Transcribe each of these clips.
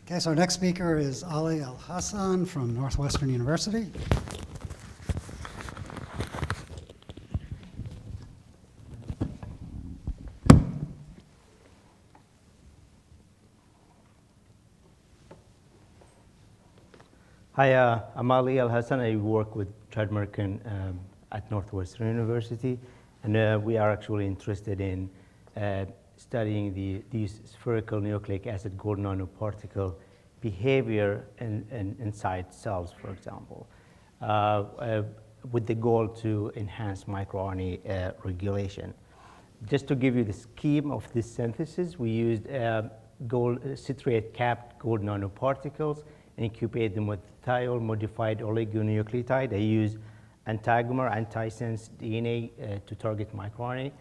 Okay, so our next speaker is Ali Alhasan from Northwestern University. Hi, I'm Ali Alhasan. I work with Chad Merkin at Northwestern University, and we are actually interested in studying these spherical nucleic acid gold nanoparticle behavior inside cells, for example, with the goal to enhance microRNA regulation. Just to give you the scheme of this synthesis, we used citrate-capped gold nanoparticles, incubate them with thiol-modified oligonucleotide. I use antagomer, antisense DNA to target microRNA,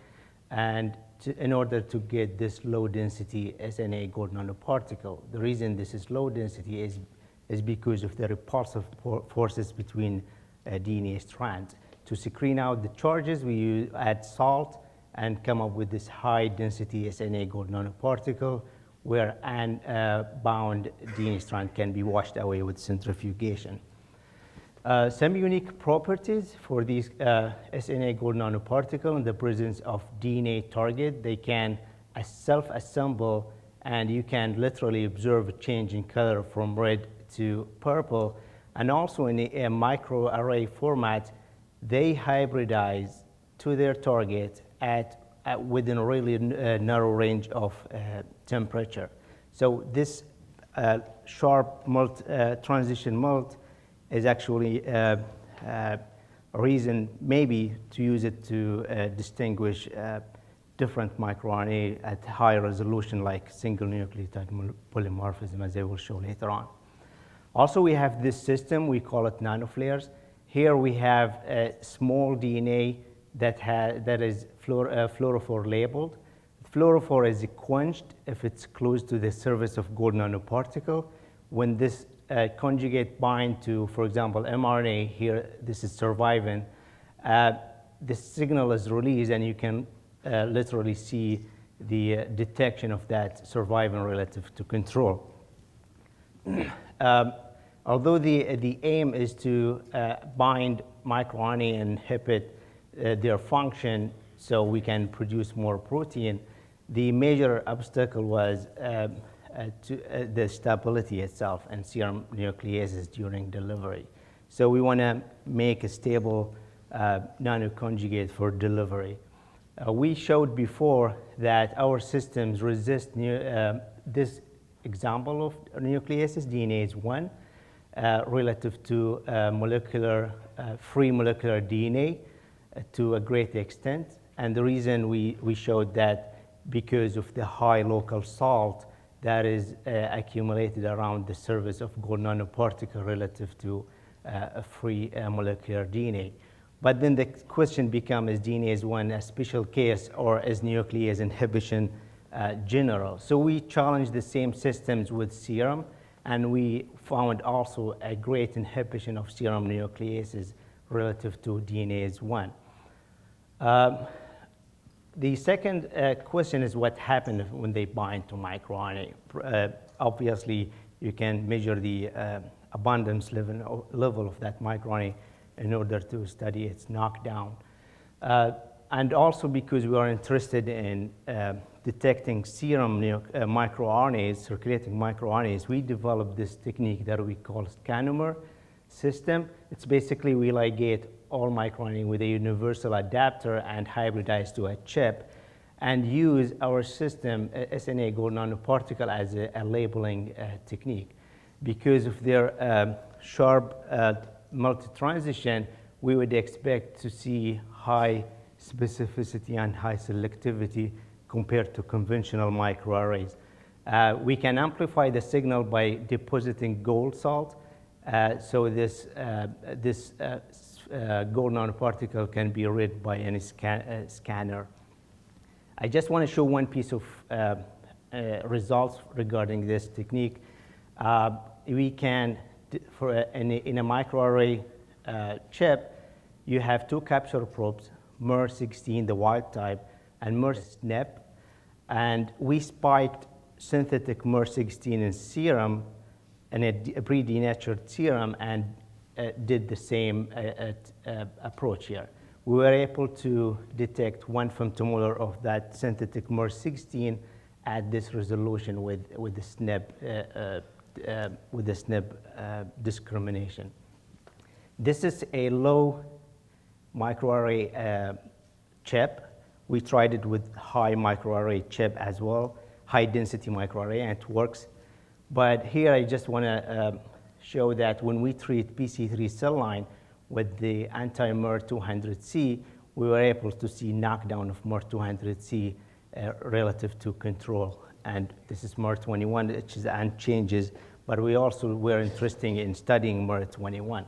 and in order to get this low-density SNA gold nanoparticle. The reason this is low density is because of the repulsive forces between DNA strands. To screen out the charges, we add salt and come up with this high-density SNA gold nanoparticle, where an bound DNA strand can be washed away with centrifugation. Some unique properties for these SNA gold nanoparticle in the presence of DNA target. They can self-assemble, and you can literally observe a change in color from red to purple. And also in a microarray format, they hybridize to their target within a really narrow range of temperature. So this sharp transition molt is actually a reason maybe to use it to distinguish different microRNA at high resolution, like single nucleotide polymorphism, as I will show later on. Also, we have this system, we call it nanoflares. Here we have a small DNA that is fluorophore labeled. Fluorophore is quenched if it's close to the surface of gold nanoparticle. When this conjugate bind to, for example, mRNA, here this is survivin, the signal is released, and you can literally see the detection of that survivin relative to control. Although the aim is to bind microRNA and inhibit their function so we can produce more protein, the major obstacle was the stability itself and serum nucleases during delivery. So we want to make a stable nanoconjugate for delivery. We showed before that our systems resist this example of nucleases, DNase 1, relative to free molecular DNA to a great extent. And the reason we showed that because of the high local salt that is accumulated around the surface of gold nanoparticle relative to a free molecular DNA. But then the question becomes, is DNase 1 a special case, or is nuclease inhibition general? So we challenged the same systems with serum, and we found also a great inhibition of serum nucleases relative to DNase 1. The second question is what happens when they bind to microRNA. Obviously, you can measure the abundance level of that microRNA in order to study its knockdown. And also because we are interested in detecting serum microRNAs, circulating microRNAs, we developed this technique that we call scanomer system. It's basically we ligate all microRNA with a universal adapter and hybridize to a chip, and use our system, SNA gold nanoparticle, as a labeling technique. Because of their sharp multi-transition, we would expect to see high specificity and high selectivity compared to conventional microarrays. We can amplify the signal by depositing gold salt, so this gold nanoparticle can be read by any scanner. I just want to show one piece of results regarding this technique. We can, in a microarray chip, you have two capture probes, MER16, the wild type, and MER-SNP, and we spiked synthetic MER16 in serum a pre-denatured serum and did the same approach here. We were able to detect 1 femtomolar of that synthetic MER16 at this resolution with the SNP discrimination. This is a low microarray chip. We tried it with high microarray chip as well, high density microarray, and it works. But here I just want to show that when we treat PC3 cell line with the anti-MER200C, we were able to see knockdown of MER200C relative to control. And this is MER21, which is changes, but we also were interested in studying MER21.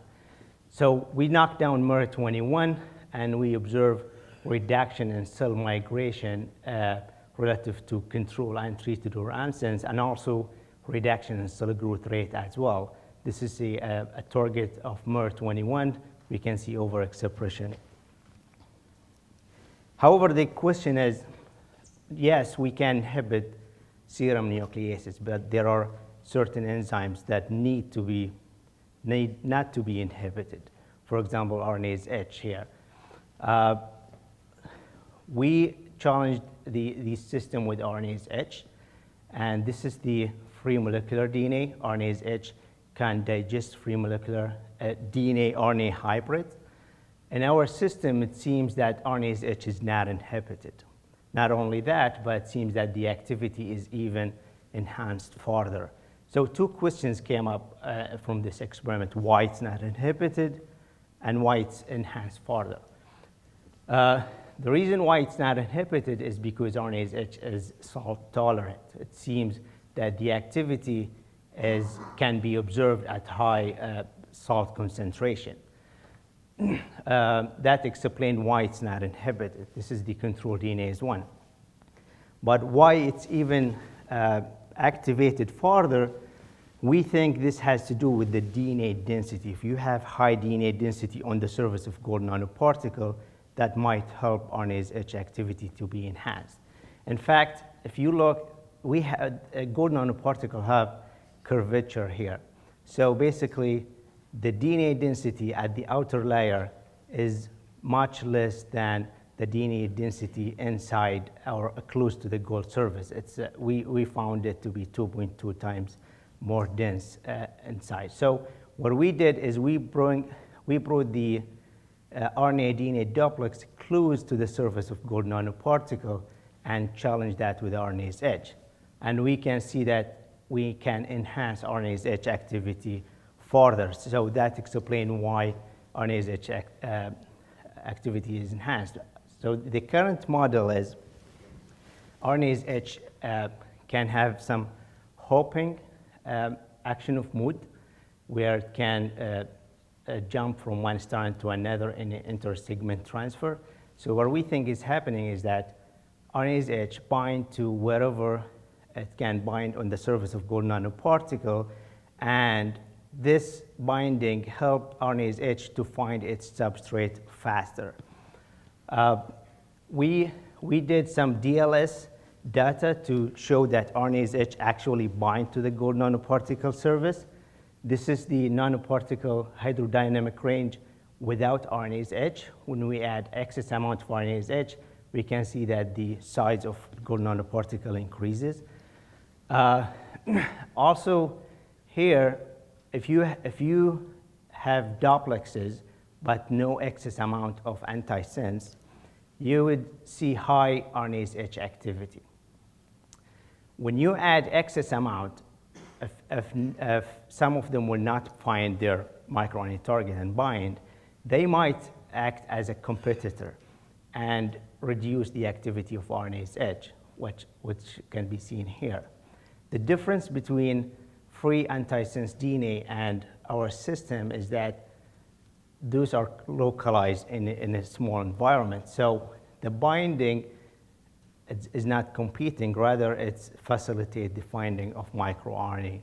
So we knocked down MER21, and we observe reduction in cell migration relative to control untreated or unsense, and also reduction in cell growth rate as well. This is a target of MER21. We can see overexpression. However, the question is, yes, we can inhibit serum nucleases, but there are certain enzymes that need not to be inhibited. For example, RNase H here. We challenged the system with RNase H, and this is the free molecular DNA. RNase H can digest free molecular DNA RNA hybrid. In our system, it seems that RNase H is not inhibited. Not only that, but it seems that the activity is even enhanced further. So 2 questions came up from this experiment: why it's not inhibited and why it's enhanced further. The reason why it's not inhibited is because RNase H is salt tolerant. It seems that the activity can be observed at high salt concentration. That explains why it's not inhibited. This is the control DNase 1. But why it's even activated further, we think this has to do with the DNA density. If you have high DNA density on the surface of gold nanoparticle, that might help RNase H activity to be enhanced. In fact, if you look, we had a gold nanoparticle have curvature here. So basically, the DNA density at the outer layer is much less than the DNA density inside or close to the gold surface. We found it to be 2.2 times more dense inside. So what we did is we brought the RNA DNA duplex close to the surface of gold nanoparticle and challenged that with RNase H. And we can see that we can enhance RNase H activity further. So that explains why RNase H activity is enhanced. So the current model is RNase H can have some hopping action of mood, where it can jump from one strand to another in an intersegment transfer. So what we think is happening is that RNase H bind to wherever it can bind on the surface of gold nanoparticle, and this binding helped RNase H to find its substrate faster. We did some DLS data to show that RNase H actually bind to the gold nanoparticle surface. This is the nanoparticle hydrodynamic range without RNase H. When we add excess amount of RNase H, we can see that the size of gold nanoparticle increases. Also here, if you have duplexes but no excess amount of antisense, you would see high RNase H activity. When you add excess amount, if some of them will not find their microRNA target and bind, they might act as a competitor and reduce the activity of RNase H, which can be seen here. The difference between free antisense DNA and our system is that those are localized in a small environment. So the binding is not competing, rather it's facilitate the finding of microRNA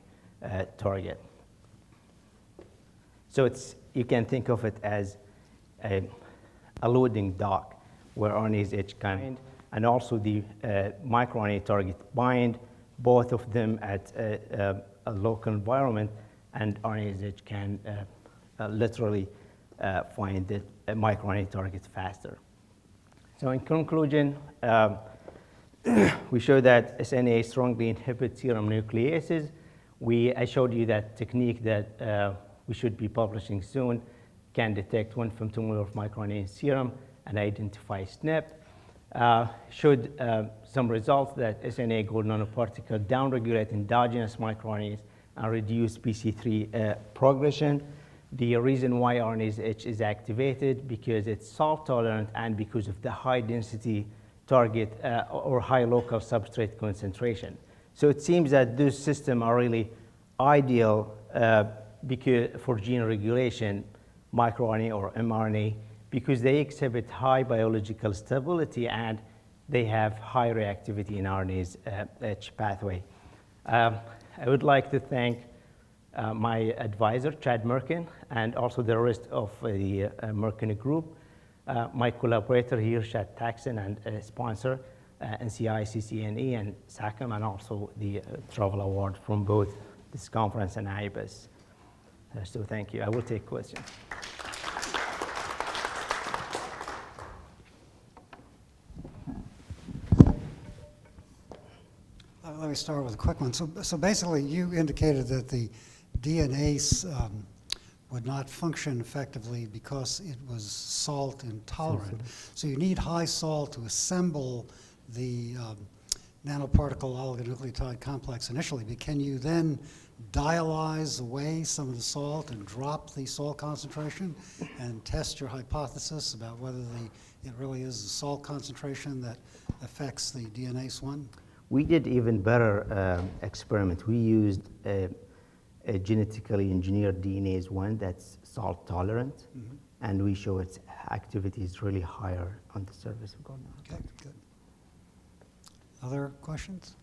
target. So you can think of it as a loading dock where RNase H can bind, and also the microRNA target bind, both of them at a local environment, and RNA-seq can literally find the microRNA target faster. So in conclusion, we show that SNA strongly inhibits serum nucleases. I showed you that technique that we should be publishing soon can detect 1 femtomolar of microRNA in serum and identify SNP. Showed some results that SNA gold nanoparticle downregulate endogenous microRNAs and reduce PC3 progression. The reason why RNase-H is activated because it's salt tolerant and because of the high density target or high local substrate concentration. So it seems that those systems are really ideal for gene regulation, microRNA or mRNA, because they exhibit high biological stability and they have high reactivity in RNase-H pathway. I would like to thank my advisor, Chad Merkin, and also the rest of the Merkin group, my collaborator here, Shad Taxon, and sponsor, NCI, CCNE, and SACM, and also the Travel Award from both this conference and IBIS. So thank you. I will take questions. Let me start with a quick one. So basically, you indicated that the DNA would not function effectively because it was salt intolerant. So you need high salt to assemble the nanoparticle oligonucleotide complex initially, but can you then dialyze away some of the salt and drop the salt concentration and test your hypothesis about whether it really is the salt concentration that affects the DNase I? We did even better experiment. We used a genetically engineered DNase I that's salt tolerant, and we show its activity is really higher on the surface of gold. Okay, good. Other questions?